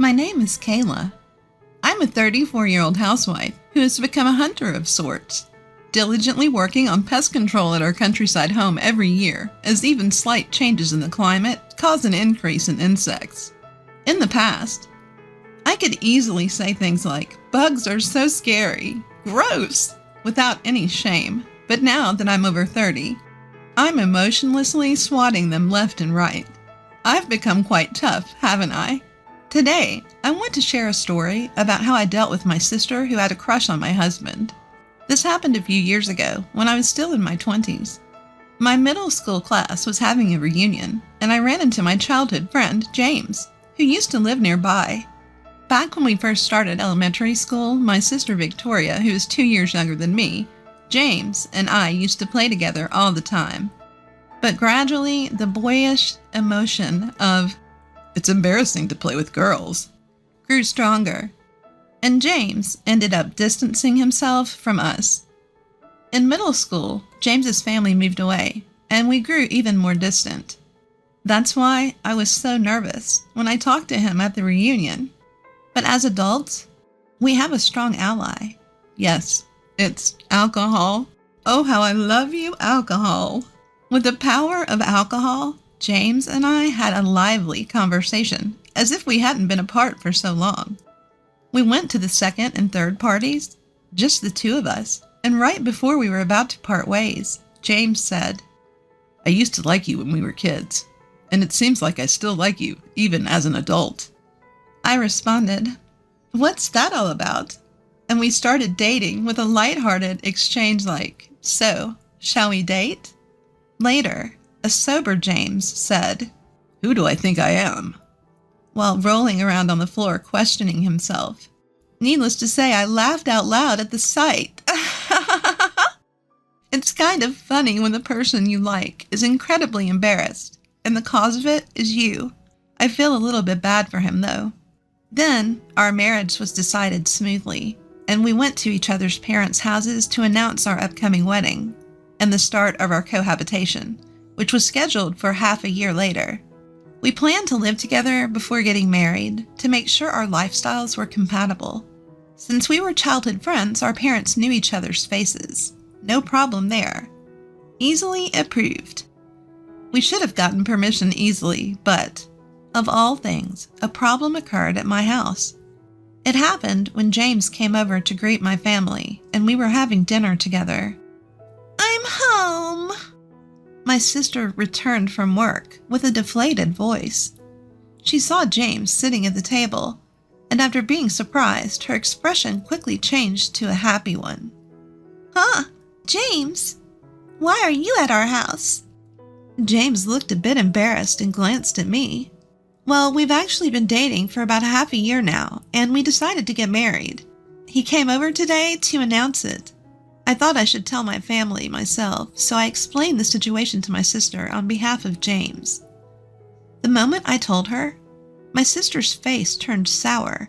My name is Kayla. I'm a 34-year-old housewife who has become a hunter of sorts, diligently working on pest control at our countryside home every year, as even slight changes in the climate cause an increase in insects. In the past, I could easily say things like, "Bugs are so scary, gross," without any shame, but now that I'm over 30, I'm emotionlessly swatting them left and right. I've become quite tough, haven't I? Today, I want to share a story about how I dealt with my sister who had a crush on my husband. This happened a few years ago when I was still in my 20s. My middle school class was having a reunion, and I ran into my childhood friend, James, who used to live nearby. Back when we first started elementary school, my sister Victoria, who is 2 years younger than me, James and I used to play together all the time. But gradually, the boyish emotion of, "It's embarrassing to play with girls," grew stronger, and James ended up distancing himself from us. In middle school, James's family moved away, and we grew even more distant. That's why I was so nervous when I talked to him at the reunion. But as adults, we have a strong ally. Yes, it's alcohol. Oh, how I love you, alcohol. With the power of alcohol, James and I had a lively conversation, as if we hadn't been apart for so long. We went to the second and third parties, just the two of us, and right before we were about to part ways, James said, "I used to like you when we were kids, and it seems like I still like you, even as an adult." I responded, "What's that all about?" And we started dating with a lighthearted exchange like, "So, shall we date?" Later, a sober James said, "Who do I think I am?" while rolling around on the floor questioning himself. Needless to say, I laughed out loud at the sight. It's kind of funny when the person you like is incredibly embarrassed, and the cause of it is you. I feel a little bit bad for him, though. Then, our marriage was decided smoothly, and we went to each other's parents' houses to announce our upcoming wedding and the start of our cohabitation, which was scheduled for half a year later. We planned to live together before getting married to make sure our lifestyles were compatible. Since we were childhood friends, our parents knew each other's faces. No problem there. Easily approved. We should have gotten permission easily, but, of all things, a problem occurred at my house. It happened when James came over to greet my family, and we were having dinner together. "I'm home," my sister returned from work with a deflated voice. She saw James sitting at the table, and after being surprised, her expression quickly changed to a happy one. "Huh, James, why are you at our house?" James looked a bit embarrassed and glanced at me. "Well, we've actually been dating for about half a year now, and we decided to get married. He came over today to announce it. I thought I should tell my family myself, so I explained the situation to my sister on behalf of James." The moment I told her, my sister's face turned sour,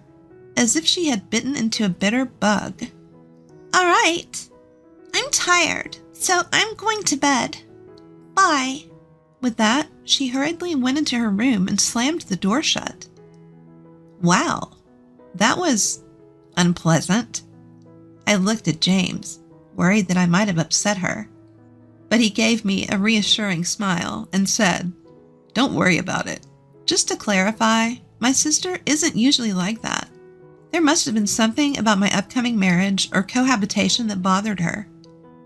as if she had bitten into a bitter bug. "All right, I'm tired, so I'm going to bed. Bye." With that, she hurriedly went into her room and slammed the door shut. Wow, that was unpleasant. I looked at James, worried that I might have upset her. But he gave me a reassuring smile and said, "Don't worry about it. Just to clarify, my sister isn't usually like that. There must have been something about my upcoming marriage or cohabitation that bothered her.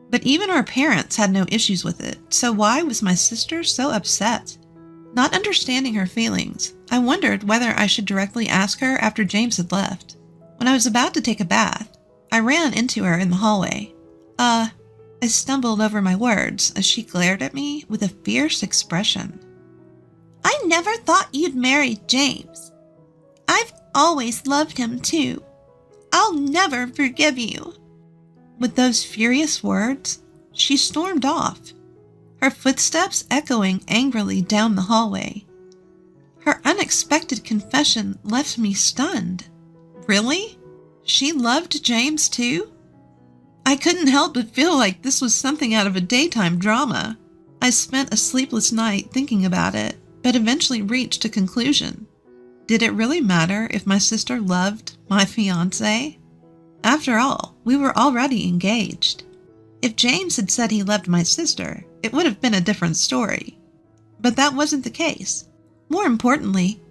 But even our parents had no issues with it, so why was my sister so upset?" Not understanding her feelings, I wondered whether I should directly ask her after James had left. When I was about to take a bath, I ran into her in the hallway. I stumbled over my words as she glared at me with a fierce expression. "I never thought you'd marry James. I've always loved him too. I'll never forgive you." With those furious words, she stormed off, her footsteps echoing angrily down the hallway. Her unexpected confession left me stunned. Really? She loved James too? I couldn't help but feel like this was something out of a daytime drama. I spent a sleepless night thinking about it, but eventually reached a conclusion. Did it really matter if my sister loved my fiancé? After all, we were already engaged. If James had said he loved my sister, it would have been a different story. But that wasn't the case. More importantly,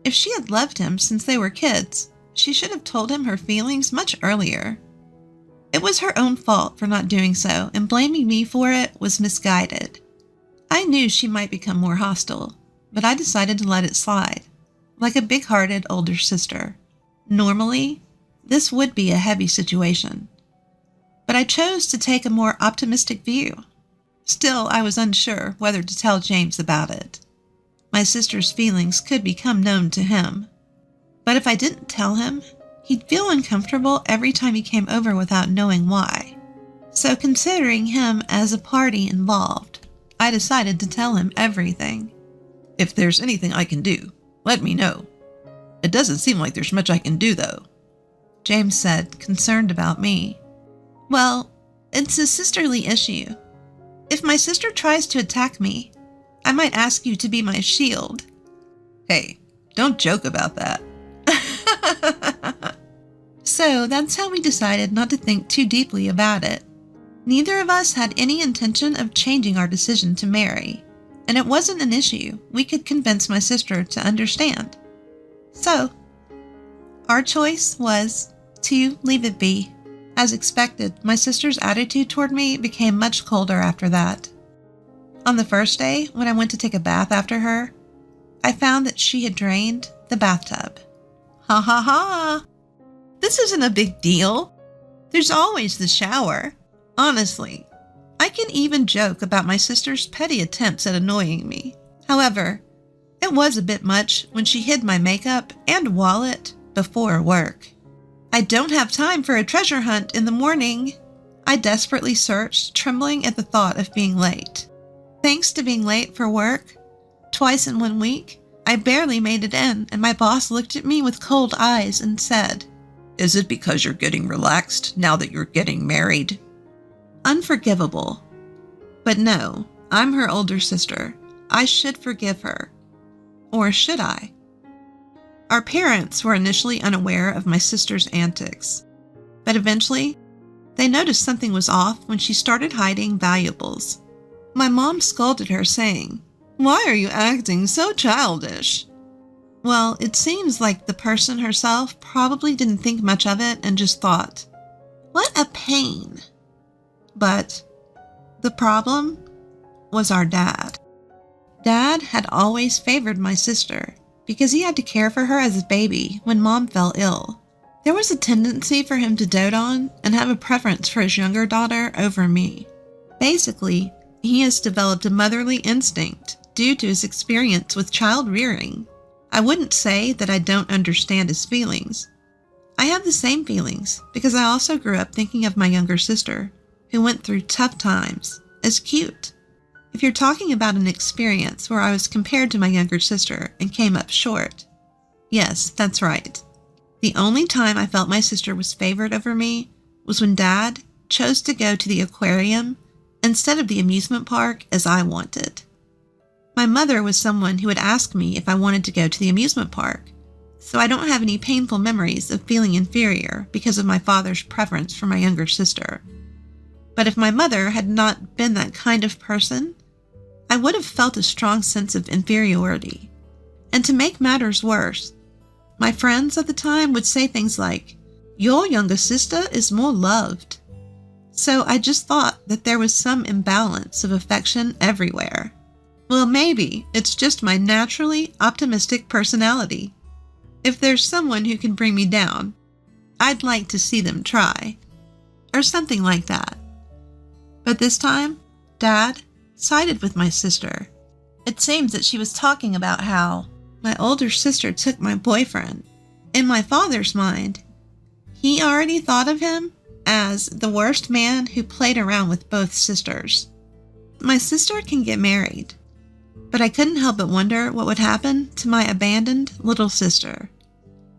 if she had loved him since they were kids, she should have told him her feelings much earlier. It was her own fault for not doing so, and blaming me for it was misguided. I knew she might become more hostile, but I decided to let it slide, like a big-hearted older sister. Normally, this would be a heavy situation, but I chose to take a more optimistic view. Still, I was unsure whether to tell James about it. My sister's feelings could become known to him. But if I didn't tell him, he'd feel uncomfortable every time he came over without knowing why. So considering him as a party involved, I decided to tell him everything. If there's anything I can do, let me know. It doesn't seem like there's much I can do, though, James said, concerned about me. Well, it's a sisterly issue. If my sister tries to attack me, I might ask you to be my shield. Hey, don't joke about that. So that's how we decided not to think too deeply about it. Neither of us had any intention of changing our decision to marry, and it wasn't an issue we could convince my sister to understand. So, our choice was to leave it be. As expected, my sister's attitude toward me became much colder after that. On the first day, when I went to take a bath after her, I found that she had drained the bathtub. Ha ha ha! This isn't a big deal. There's always the shower. Honestly, I can even joke about my sister's petty attempts at annoying me. However, it was a bit much when she hid my makeup and wallet before work. I don't have time for a treasure hunt in the morning. I desperately searched, trembling at the thought of being late. Thanks to being late for work, twice in 1 week, I barely made it in, and my boss looked at me with cold eyes and said, "Is it because you're getting relaxed now that you're getting married?" Unforgivable. But no, I'm her older sister. I should forgive her. Or should I? Our parents were initially unaware of my sister's antics, but eventually, they noticed something was off when she started hiding valuables. My mom scolded her, saying, "Why are you acting so childish?" Well, it seems like the person herself probably didn't think much of it and just thought, "What a pain." But the problem was our dad. Dad had always favored my sister because he had to care for her as a baby when Mom fell ill. There was a tendency for him to dote on and have a preference for his younger daughter over me. Basically, he has developed a motherly instinct due to his experience with child rearing. I wouldn't say that I don't understand his feelings. I have the same feelings because I also grew up thinking of my younger sister, who went through tough times, as cute. If you're talking about an experience where I was compared to my younger sister and came up short, yes, that's right. The only time I felt my sister was favored over me was when Dad chose to go to the aquarium instead of the amusement park as I wanted. My mother was someone who would ask me if I wanted to go to the amusement park, so I don't have any painful memories of feeling inferior because of my father's preference for my younger sister. But if my mother had not been that kind of person, I would have felt a strong sense of inferiority. And to make matters worse, my friends at the time would say things like, "Your younger sister is more loved." So I just thought that there was some imbalance of affection everywhere. Well, maybe it's just my naturally optimistic personality. If there's someone who can bring me down, I'd like to see them try. Or something like that. But this time, Dad sided with my sister. It seems that she was talking about how my older sister took my boyfriend. In my father's mind, he already thought of him as the worst man who played around with both sisters. My sister can get married, but I couldn't help but wonder what would happen to my abandoned little sister.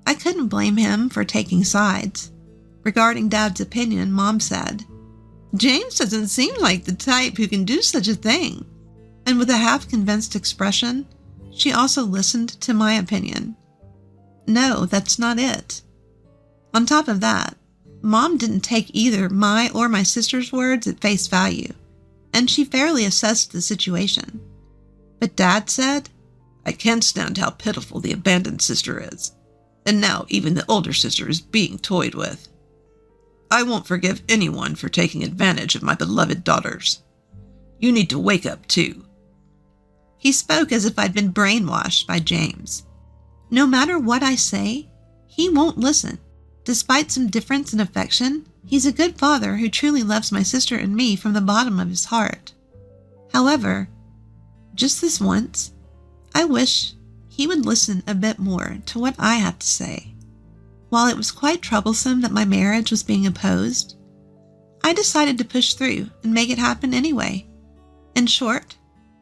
I couldn't blame him for taking sides. Regarding Dad's opinion, Mom said, "James doesn't seem like the type who can do such a thing." And with a half-convinced expression, she also listened to my opinion. no, that's not it. On top of that, Mom didn't take either my or my sister's words at face value, and she fairly assessed the situation. But Dad said, I can't stand how pitiful the abandoned sister is. And now even the older sister is being toyed with. I won't forgive anyone for taking advantage of my beloved daughters. You need to wake up too. He spoke as if I'd been brainwashed by James. No matter what I say, he won't listen. Despite some difference in affection, he's a good father who truly loves my sister and me from the bottom of his heart. However, just this once, I wish he would listen a bit more to what I have to say. While it was quite troublesome that my marriage was being opposed, I decided to push through and make it happen anyway. In short,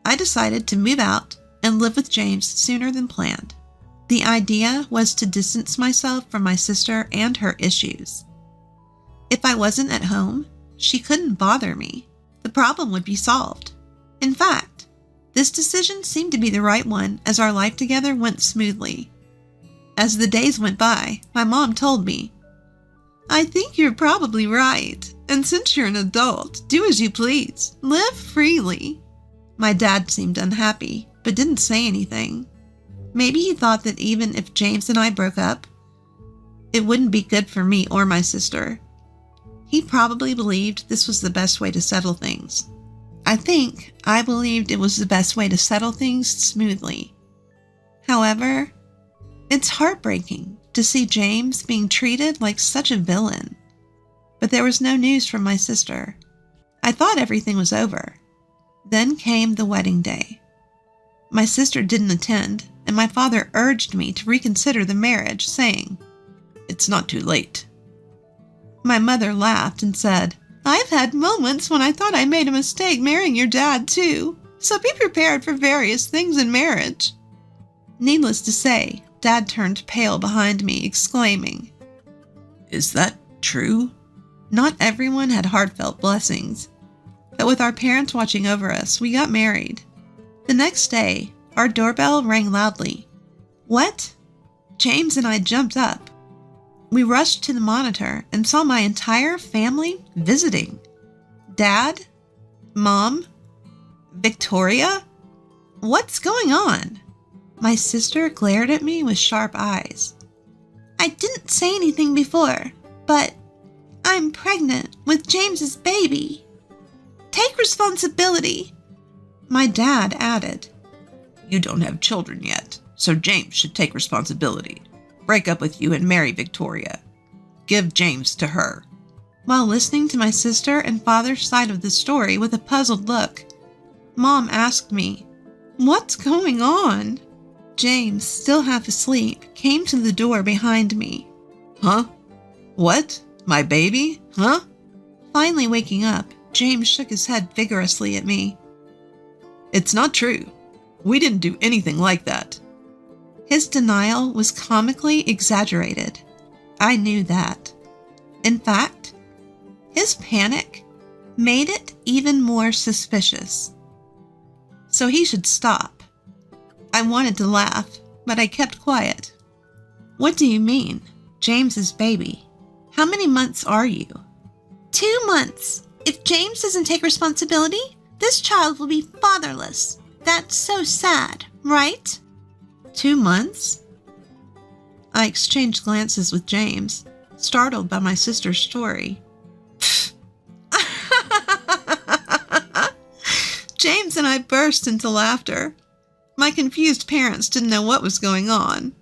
I decided to move out and live with James sooner than planned. The idea was to distance myself from my sister and her issues. If I wasn't at home, she couldn't bother me. The problem would be solved. In fact, this decision seemed to be the right one as our life together went smoothly. As the days went by, my mom told me, I think you're probably right, and since you're an adult, do as you please. Live freely. My dad seemed unhappy, but didn't say anything. Maybe he thought that even if James and I broke up, it wouldn't be good for me or my sister. He probably believed this was the best way to settle things. I think I believed it was the best way to settle things smoothly. However, it's heartbreaking to see James being treated like such a villain. But there was no news from my sister. I thought everything was over. Then came the wedding day. My sister didn't attend, and my father urged me to reconsider the marriage, saying, It's not too late. My mother laughed and said, I've had moments when I thought I made a mistake marrying your dad too, so be prepared for various things in marriage. Needless to say, Dad turned pale behind me, exclaiming, Is that true? Not everyone had heartfelt blessings, but with our parents watching over us, we got married. The next day, our doorbell rang loudly. What? James and I jumped up. We rushed to the monitor and saw my entire family visiting. Dad? Mom? Victoria? What's going on? My sister glared at me with sharp eyes. I didn't say anything before, but I'm pregnant with James's baby. Take responsibility, my dad added. You don't have children yet, so James should take responsibility. Break up with you and marry Victoria. Give James to her. While listening to my sister and father's side of the story with a puzzled look, Mom asked me, What's going on? James, still half asleep, came to the door behind me. Huh? What? My baby? Huh? Finally waking up, James shook his head vigorously at me. It's not true. We didn't do anything like that. His denial was comically exaggerated. I knew that. In fact, his panic made it even more suspicious. So he should stop. I wanted to laugh, but I kept quiet. What do you mean, James's baby? How many months are you? 2 months. If James doesn't take responsibility, this child will be fatherless. That's so sad, right? 2 months? I exchanged glances with James, startled by my sister's story. James and I burst into laughter. My confused parents didn't know what was going on.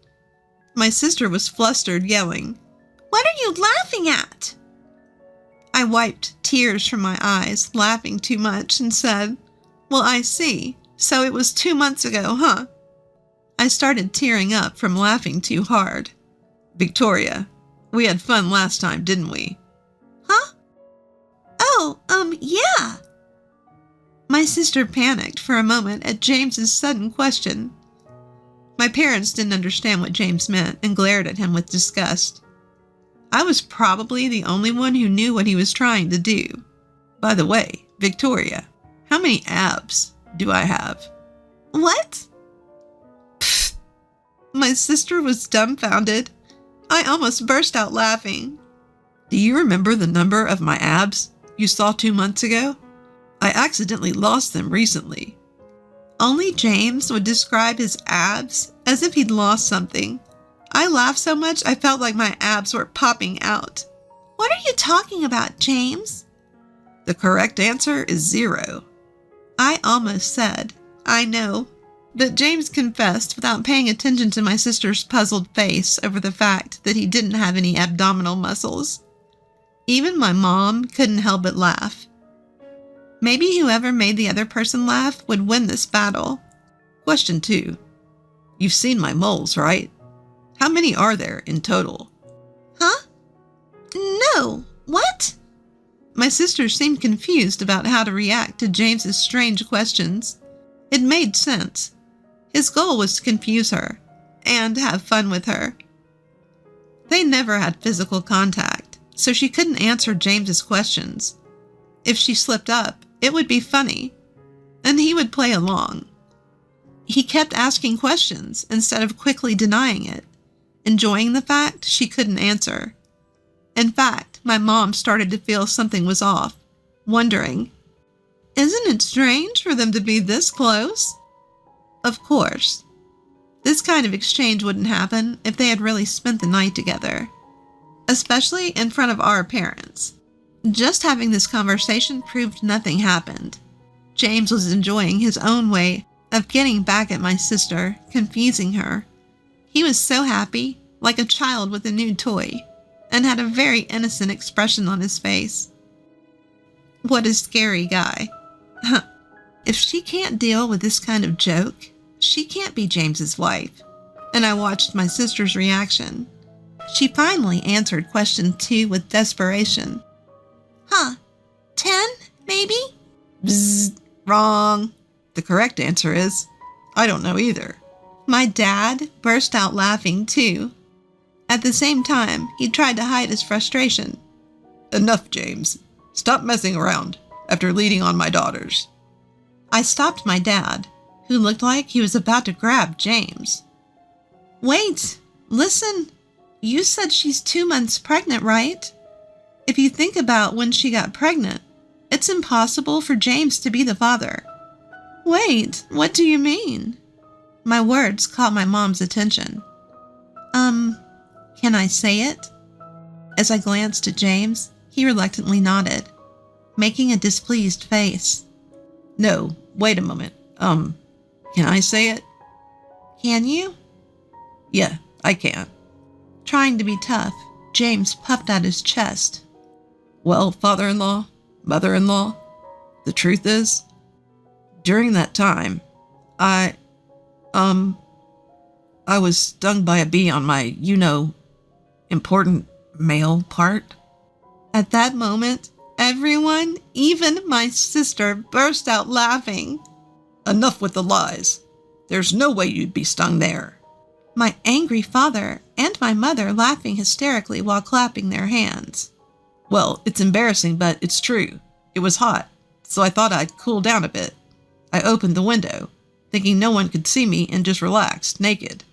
My sister was flustered, yelling, What are you laughing at? I wiped tears from my eyes, laughing too much, and said, Well, I see. So it was 2 months ago, huh? I started tearing up from laughing too hard. Victoria, we had fun last time, didn't we? Huh? Oh, yeah. My sister panicked for a moment at James's sudden question. My parents didn't understand what James meant and glared at him with disgust. I was probably the only one who knew what he was trying to do. By the way, Victoria, how many abs do I have? What? Pfft. My sister was dumbfounded. I almost burst out laughing. Do you remember the number of my abs you saw 2 months ago? I accidentally lost them recently. Only James would describe his abs as if he'd lost something. I laughed so much I felt like my abs were popping out. What are you talking about, James? The correct answer is 0. I almost said, I know, but James confessed without paying attention to my sister's puzzled face over the fact that he didn't have any abdominal muscles. Even my mom couldn't help but laugh. Maybe whoever made the other person laugh would win this battle. Question 2. You've seen my moles, right? How many are there in total? Huh? No. What? My sister seemed confused about how to react to James's strange questions. It made sense. His goal was to confuse her and have fun with her. They never had physical contact, so she couldn't answer James's questions. If she slipped up, it would be funny, and he would play along. He kept asking questions instead of quickly denying it, enjoying the fact she couldn't answer. In fact, my mom started to feel something was off, wondering, isn't it strange for them to be this close? Of course. This kind of exchange wouldn't happen if they had really spent the night together, especially in front of our parents. Just having this conversation proved nothing happened. James was enjoying his own way of getting back at my sister, confusing her. He was so happy, like a child with a new toy, and had a very innocent expression on his face. What a scary guy. If she can't deal with this kind of joke, she can't be James's wife. And I watched my sister's reaction. She finally answered question 2 with desperation. 10, maybe? Bzzz, wrong. The correct answer is, I don't know either. My dad burst out laughing too. At the same time, he tried to hide his frustration. Enough, James. Stop messing around after leading on my daughters. I stopped my dad, who looked like he was about to grab James. Wait, listen. You said she's 2 months pregnant, right? If you think about when she got pregnant, it's impossible for James to be the father. Wait, what do you mean? My words caught my mom's attention. Can I say it? As I glanced at James, he reluctantly nodded, making a displeased face. No, wait a moment. Can I say it? Can you? Yeah, I can. Trying to be tough, James puffed out his chest. Well, father-in-law, mother-in-law, the truth is, during that time, I was stung by a bee on my, important male part. At that moment, everyone, even my sister, burst out laughing. Enough with the lies. There's no way you'd be stung there. My angry father and my mother laughing hysterically while clapping their hands. Well, it's embarrassing, but it's true. It was hot, so I thought I'd cool down a bit. I opened the window, thinking no one could see me, and just relaxed, naked.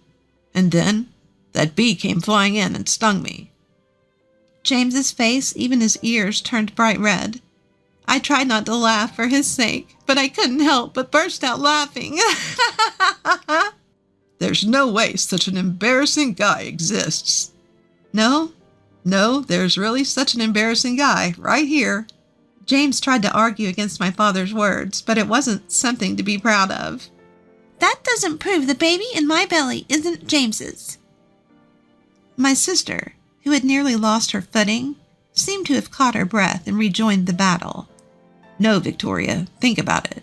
And then, that bee came flying in and stung me. James's face, even his ears, turned bright red. I tried not to laugh for his sake, but I couldn't help but burst out laughing. There's no way such an embarrassing guy exists. No, there's really such an embarrassing guy right here. James tried to argue against my father's words, but it wasn't something to be proud of. That doesn't prove the baby in my belly isn't James's. My sister, who had nearly lost her footing, seemed to have caught her breath and rejoined the battle. No, Victoria, think about it.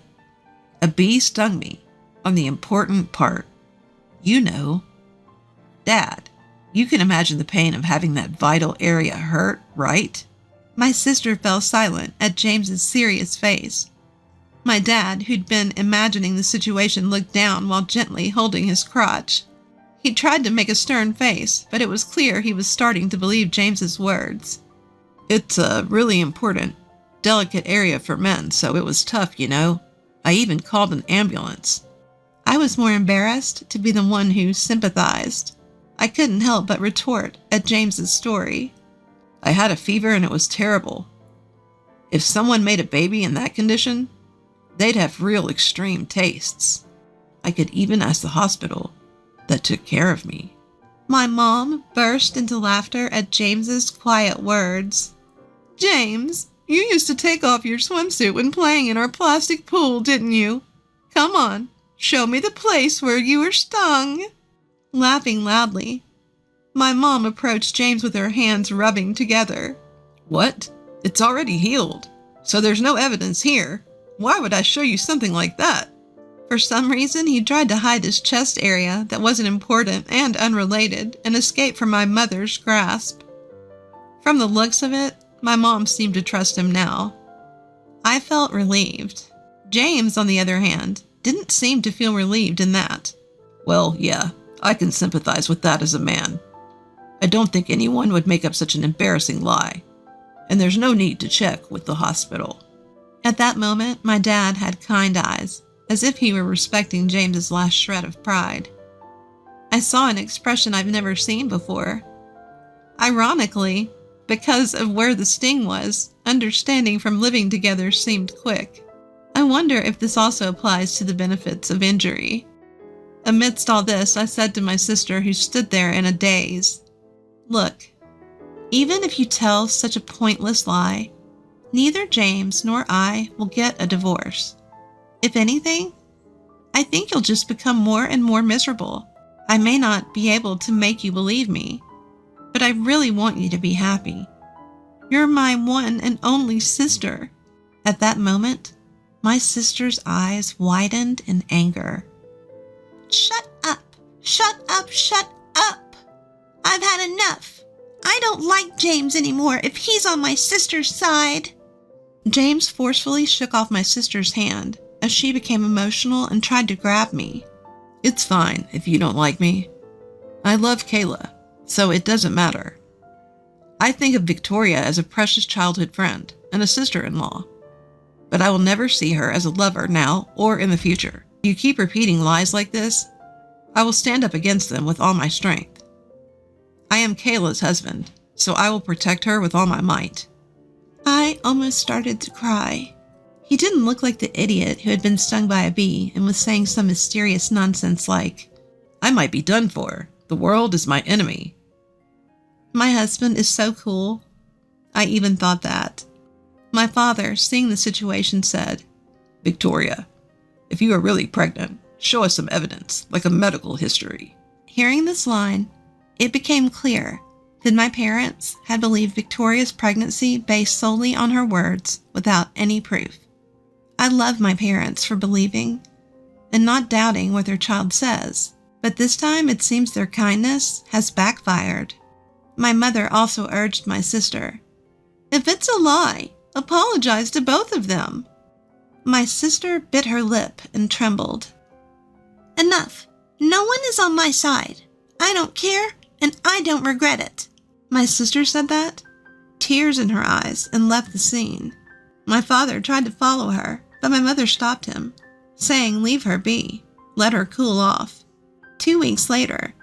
A bee stung me on the important part. Dad, you can imagine the pain of having that vital area hurt, right? My sister fell silent at James's serious face. My dad, who'd been imagining the situation, looked down while gently holding his crotch. He tried to make a stern face, but it was clear he was starting to believe James's words. It's a really important, delicate area for men, so it was tough, I even called an ambulance. I was more embarrassed to be the one who sympathized. I couldn't help but retort at James's story. I had a fever and it was terrible. If someone made a baby in that condition, they'd have real extreme tastes. I could even ask the hospital that took care of me. My mom burst into laughter at James's quiet words. James, you used to take off your swimsuit when playing in our plastic pool, didn't you? Come on, show me the place where you were stung. Laughing loudly, my mom approached James with her hands rubbing together. What? It's already healed, so there's no evidence here. Why would I show you something like that? For some reason, he tried to hide his chest area that wasn't important and unrelated and escape from my mother's grasp. From the looks of it, my mom seemed to trust him now. I felt relieved. James, on the other hand, didn't seem to feel relieved in that. Well, yeah, I can sympathize with that as a man. I don't think anyone would make up such an embarrassing lie, and there's no need to check with the hospital. At that moment, my dad had kind eyes, as if he were respecting James's last shred of pride. I saw an expression I've never seen before. Ironically, because of where the sting was, understanding from living together seemed quick. I wonder if this also applies to the benefits of injury. Amidst all this, I said to my sister, who stood there in a daze, "Look, even if you tell such a pointless lie, neither James nor I will get a divorce. If anything, I think you'll just become more and more miserable. I may not be able to make you believe me, but I really want you to be happy. You're my one and only sister." At that moment, my sister's eyes widened in anger. "Shut up! Shut up! Shut up! I've had enough. I don't like James anymore if he's on my sister's side." James forcefully shook off my sister's hand as she became emotional and tried to grab me. It's fine if you don't like me. I love Kayla, so it doesn't matter. I think of Victoria as a precious childhood friend and a sister-in-law, but I will never see her as a lover now or in the future. If you keep repeating lies like this, I will stand up against them with all my strength. I am Kayla's husband, so I will protect her with all my might. I almost started to cry. He didn't look like the idiot who had been stung by a bee and was saying some mysterious nonsense like, "I might be done for. The world is my enemy." My husband is so cool. I even thought that. My father, seeing the situation, said, "Victoria, if you are really pregnant, show us some evidence, like a medical history." Hearing this line, it became clear that my parents had believed Victoria's pregnancy based solely on her words without any proof. I love my parents for believing and not doubting what their child says, but this time it seems their kindness has backfired. My mother also urged my sister, "If it's a lie, apologize to both of them." My sister bit her lip and trembled. "Enough. No one is on my side. I don't care, and I don't regret it." My sister said that, tears in her eyes, and left the scene. My father tried to follow her, but my mother stopped him, saying leave her be, let her cool off. 2 weeks later,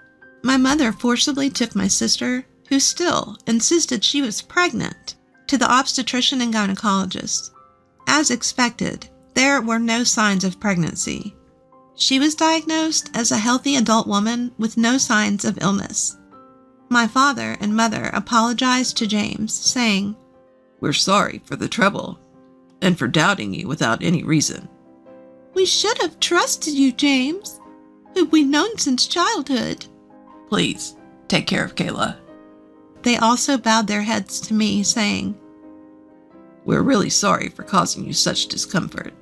my mother forcibly took my sister, who still insisted she was pregnant, to the obstetrician and gynecologist. As expected, there were no signs of pregnancy. She was diagnosed as a healthy adult woman with no signs of illness. My father and mother apologized to James, saying, "We're sorry for the trouble and for doubting you without any reason. We should have trusted you, James, who we've known since childhood." Please, take care of Kayla." They also bowed their heads to me, saying, "We're really sorry for causing you such discomfort."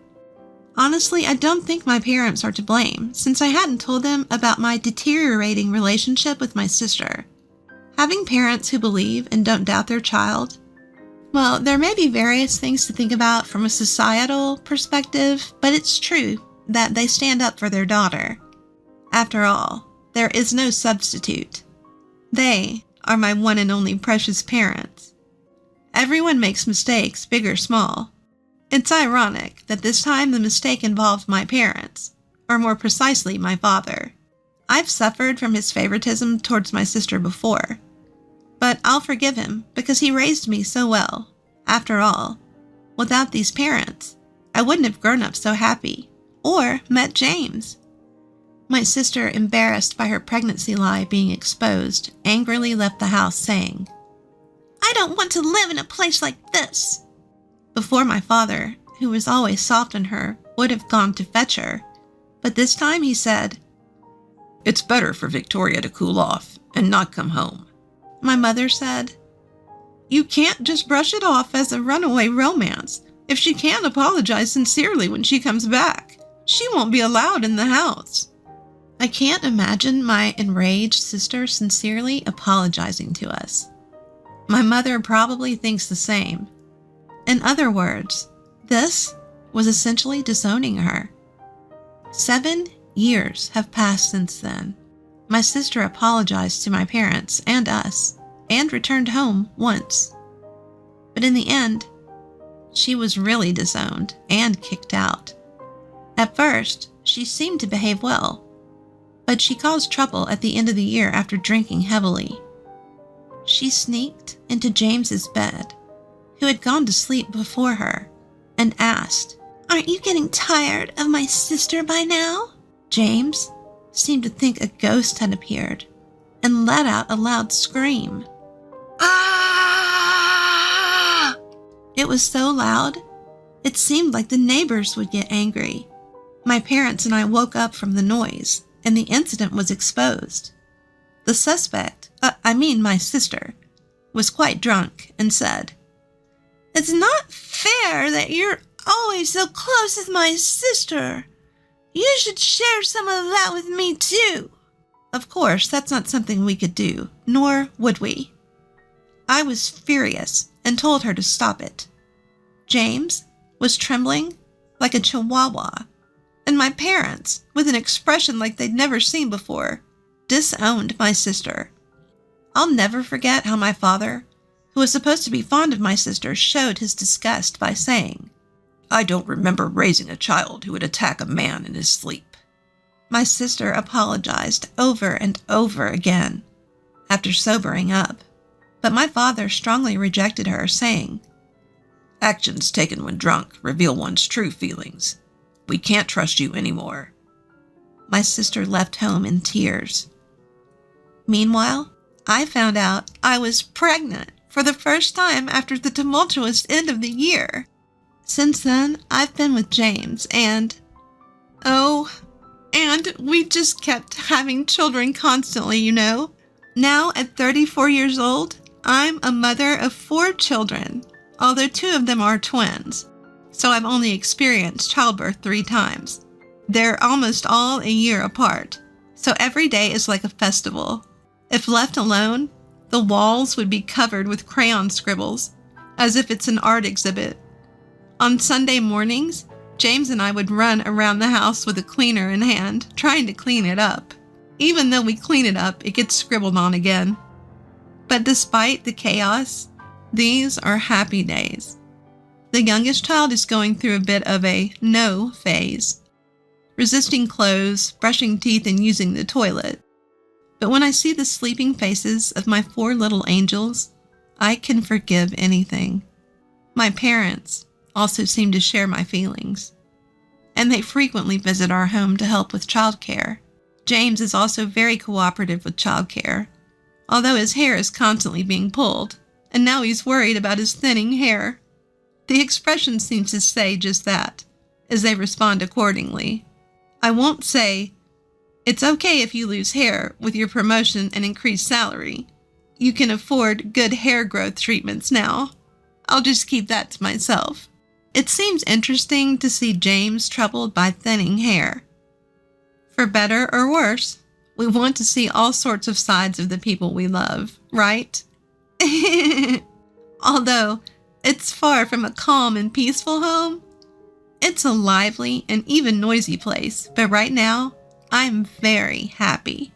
Honestly, I don't think my parents are to blame, since I hadn't told them about my deteriorating relationship with my sister. Having parents who believe and don't doubt their child, well, there may be various things to think about from a societal perspective, but it's true that they stand up for their daughter. After all, there is no substitute. They are my one and only precious parents. Everyone makes mistakes, big or small. It's ironic that this time the mistake involved my parents, or more precisely, my father. I've suffered from his favoritism towards my sister before, but I'll forgive him because he raised me so well. After all, without these parents, I wouldn't have grown up so happy or met James. My sister, embarrassed by her pregnancy lie being exposed, angrily left the house saying, "I don't want to live in a place like this." Before, my father, who was always soft on her, would have gone to fetch her, but this time he said, "It's better for Victoria to cool off and not come home." My mother said, "You can't just brush it off as a runaway romance. If she can't apologize sincerely when she comes back, she won't be allowed in the house." I can't imagine my enraged sister sincerely apologizing to us. My mother probably thinks the same. In other words, this was essentially disowning her. 7 years have passed since then. My sister apologized to my parents and us, and returned home once. But in the end, she was really disowned and kicked out. At first, she seemed to behave well, but she caused trouble at the end of the year after drinking heavily. She sneaked into James's bed, who had gone to sleep before her, and asked, "Aren't you getting tired of my sister by now?" James seemed to think a ghost had appeared and let out a loud scream. Ah! It was so loud, it seemed like the neighbors would get angry. My parents and I woke up from the noise, and the incident was exposed. The suspect, my sister, was quite drunk and said, "It's not fair that you're always so close with my sister. You should share some of that with me too." Of course, that's not something we could do, nor would we. I was furious and told her to stop it. James was trembling like a chihuahua, and my parents, with an expression like they'd never seen before, disowned my sister. I'll never forget how my father, who was supposed to be fond of my sister, showed his disgust by saying, "I don't remember raising a child who would attack a man in his sleep." My sister apologized over and over again after sobering up, but my father strongly rejected her, saying, "Actions taken when drunk reveal one's true feelings. We can't trust you anymore." My sister left home in tears. Meanwhile, I found out I was pregnant for the first time after the tumultuous end of the year. Since then, I've been with James, and we just kept having children constantly, you know. Now, at 34 years old, I'm a mother of 4 children, although 2 of them are twins. So I've only experienced childbirth 3 times. They're almost all a year apart, so every day is like a festival. If left alone, the walls would be covered with crayon scribbles, as if it's an art exhibit. On Sunday mornings, James and I would run around the house with a cleaner in hand, trying to clean it up. Even though we clean it up, it gets scribbled on again. But despite the chaos, these are happy days. The youngest child is going through a bit of a no phase, resisting clothes, brushing teeth, and using the toilet. But when I see the sleeping faces of my 4 little angels, I can forgive anything. My parents also seem to share my feelings, and they frequently visit our home to help with childcare. James is also very cooperative with childcare, although his hair is constantly being pulled, and now he's worried about his thinning hair. The expression seems to say just that, as they respond accordingly. I won't say, "It's okay if you lose hair with your promotion and increased salary. You can afford good hair growth treatments now." I'll just keep that to myself. It seems interesting to see James troubled by thinning hair. For better or worse, we want to see all sorts of sides of the people we love, right? Although it's far from a calm and peaceful home, it's a lively and even noisy place, but right now, I'm very happy.